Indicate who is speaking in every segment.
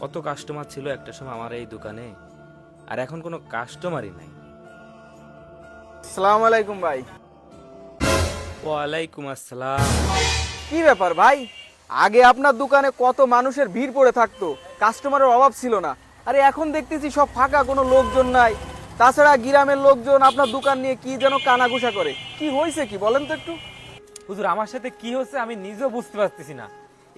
Speaker 1: কত কাস্টমার ছিল একটা সময় আমার এই দোকানে, আর এখন কোনো কাস্টমারই নাই।
Speaker 2: আসসালামু আলাইকুম ভাই।
Speaker 1: ওয়ালাইকুম আসসালাম।
Speaker 2: কি ব্যাপার ভাই, আগে আপনার দোকানে কত মানুষের ভিড় পড়ে থাকতো, কাস্টমারের অভাব ছিল না। আরে এখন দেখতেছি সব ফাঁকা, কোনো লোকজন নাই। তাছাড়া গ্রামের লোকজন আপনার দোকান নিয়ে কি যেন কানাঘুষা করে। কি হয়েছে কি বলেন তো একটু।
Speaker 1: হুজুর, আমার সাথে কি হচ্ছে আমি নিজেও বুঝতে পারতেছি না।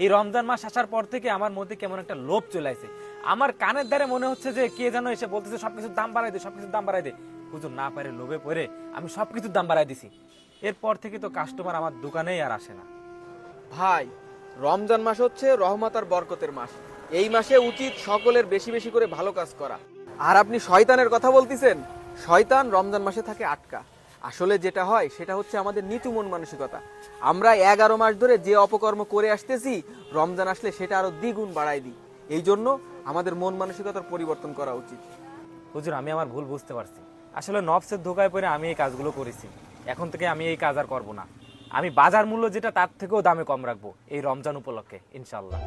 Speaker 1: এই রমজান মাস আসার পর থেকে আমার মধ্যে কেমন একটা লোভ চলে আসে। আমার কানের দ্বারে মনে হচ্ছে যে কে যেন এসে বলতেছে সবকিছুর দাম বাড়াই দে, সবকিছুর দাম বাড়াই দে। হুজুর, না পারে লোভে পড়ে আমি সবকিছুর দাম বাড়াই দিছি। এরপর থেকে তো কাস্টমার আমার দোকানেই আর আসে না।
Speaker 2: ভাই, রমজান মাস হচ্ছে রহমত আর বরকতের মাস। এই মাসে উচিত সকলের বেশি বেশি করে ভালো কাজ করা। আর আপনি শয়তানের কথা বলতেছেন। শয়তান রমজান মাসে থাকে আটকা। আসলে যেটা হয় সেটা হচ্ছে আমাদের নিচু মন মানসিকতা। আমরা 11 মাস ধরে যে অপকর্ম করে আসতেছি, রমজান আসলে সেটা আরো দ্বিগুণ বাড়ায় দিই। এই জন্য আমাদের মন মানসিকতার পরিবর্তন করা উচিত।
Speaker 1: হুজুর, আমি আমার ভুল বুঝতে পারছি। আসলে নফসের ধোকায় পড়ে আমি এই কাজগুলো করেছি। এখন থেকে আমি এই কাজ আর করবো না। আমি বাজার মূল্য যেটা তার থেকেও দামে কম রাখবো এই রমজান উপলক্ষে, ইনশাল্লাহ।